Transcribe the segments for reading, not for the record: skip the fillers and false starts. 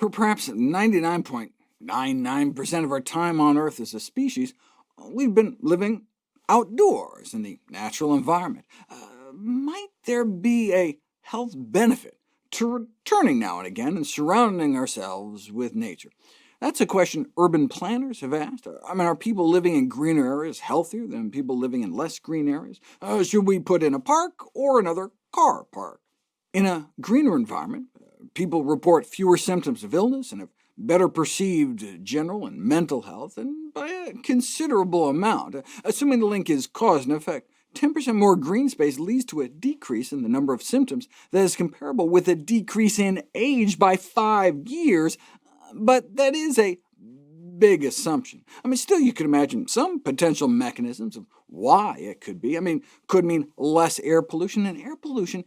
For perhaps 99.99% of our time on Earth as a species, we've been living outdoors in the natural environment. Might there be a health benefit to returning now and again and surrounding ourselves with nature? That's a question urban planners have asked. Are people living in greener areas healthier than people living in less green areas? Should we put in a park or another car park? In a greener environment, people report fewer symptoms of illness and have better perceived general and mental health, and by a considerable amount. Assuming the link is cause and effect, 10% more green space leads to a decrease in the number of symptoms that is comparable with a decrease in age by 5 years, but that is a big assumption. Still, you could imagine some potential mechanisms of why it could be. Could mean less air pollution, and air pollution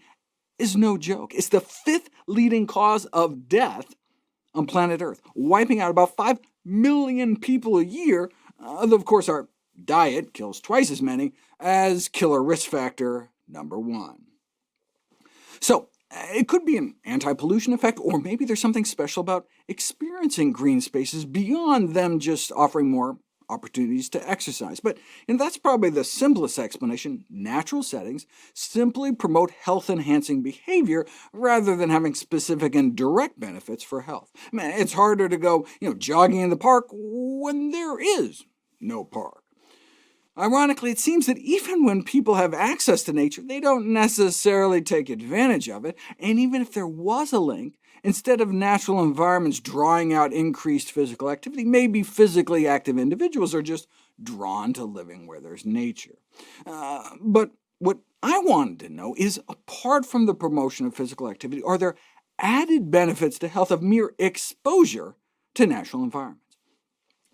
is no joke. It's the 5th leading cause of death on planet Earth, wiping out about 5 million people a year, though of course our diet kills twice as many as killer risk factor number 1. So it could be an anti-pollution effect, or maybe there's something special about experiencing green spaces beyond them just offering more opportunities to exercise. But that's probably the simplest explanation. Natural settings simply promote health-enhancing behavior rather than having specific and direct benefits for health. It's harder to go jogging in the park when there is no park. Ironically, it seems that even when people have access to nature, they don't necessarily take advantage of it, and even if there was a link, instead of natural environments drawing out increased physical activity, maybe physically active individuals are just drawn to living where there's nature. But what I wanted to know is, apart from the promotion of physical activity, are there added benefits to health of mere exposure to natural environments?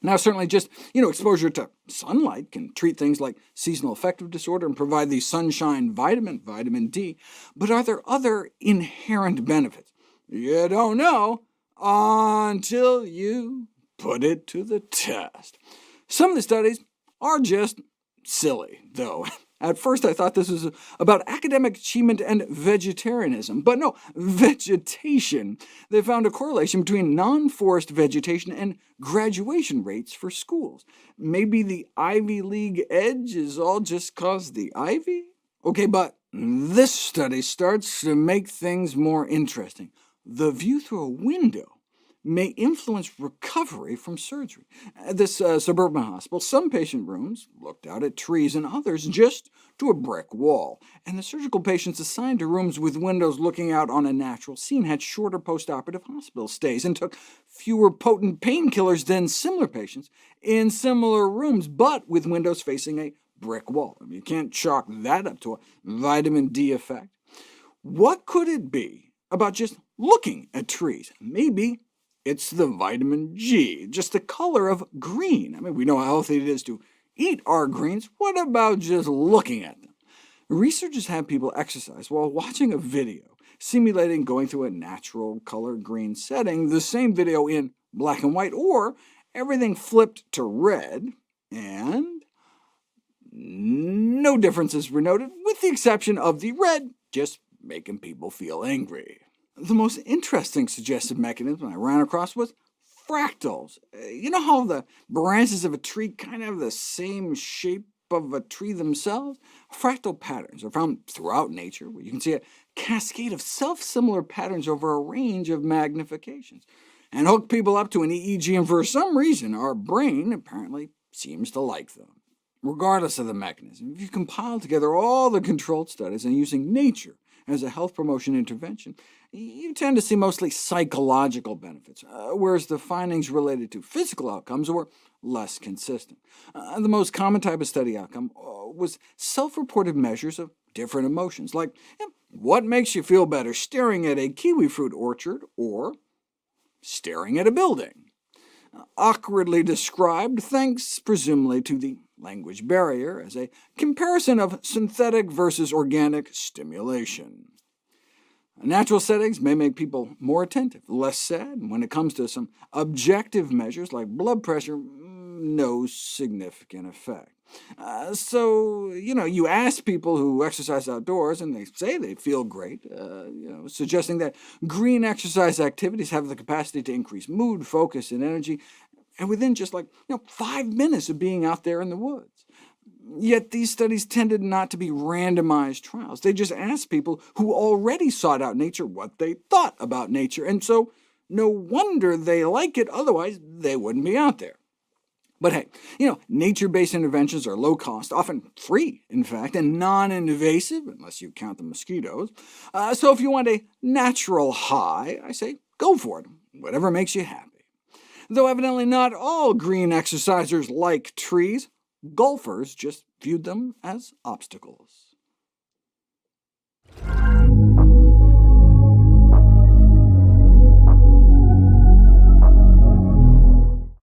Now, certainly just exposure to sunlight can treat things like seasonal affective disorder and provide the sunshine vitamin D, but are there other inherent benefits? You don't know until you put it to the test. Some of the studies are just silly, though. At first I thought this was about academic achievement and vegetarianism, but no, vegetation. They found a correlation between non-forest vegetation and graduation rates for schools. Maybe the Ivy League edge is all just cause the ivy? Okay, but this study starts to make things more interesting. The view through a window may influence recovery from surgery. At this suburban hospital, some patient rooms looked out at trees and others just to a brick wall, and the surgical patients assigned to rooms with windows looking out on a natural scene had shorter postoperative hospital stays and took fewer potent painkillers than similar patients in similar rooms, but with windows facing a brick wall. You can't chalk that up to a vitamin D effect. What could it be about just looking at trees? Maybe it's the vitamin G, just the color of green. We know how healthy it is to eat our greens. What about just looking at them? Researchers have people exercise while watching a video, simulating going through a natural color green setting, the same video in black and white, or everything flipped to red, and no differences were noted, with the exception of the red just making people feel angry. The most interesting suggested mechanism I ran across was fractals. You know how the branches of a tree kind of have the same shape of a tree themselves? Fractal patterns are found throughout nature, where you can see a cascade of self-similar patterns over a range of magnifications, and hook people up to an EEG, and for some reason our brain apparently seems to like them. Regardless of the mechanism, if you compile together all the controlled studies and using nature as a health promotion intervention, you tend to see mostly psychological benefits, whereas the findings related to physical outcomes were less consistent. The most common type of study outcome was self-reported measures of different emotions, like what makes you feel better, staring at a kiwi fruit orchard or staring at a building. Awkwardly described, thanks presumably to the language barrier, as a comparison of synthetic versus organic stimulation. Natural settings may make people more attentive, less sad, and when it comes to some objective measures like blood pressure, no significant effect. You ask people who exercise outdoors, and they say they feel great, suggesting that green exercise activities have the capacity to increase mood, focus, and energy, and within just 5 minutes of being out there in the woods. Yet these studies tended not to be randomized trials. They just asked people who already sought out nature what they thought about nature, and so no wonder they like it, otherwise they wouldn't be out there. But hey, nature-based interventions are low-cost, often free, in fact, and non-invasive, unless you count the mosquitoes. So if you want a natural high, I say go for it, whatever makes you happy. Though evidently not all green exercisers like trees, golfers just viewed them as obstacles.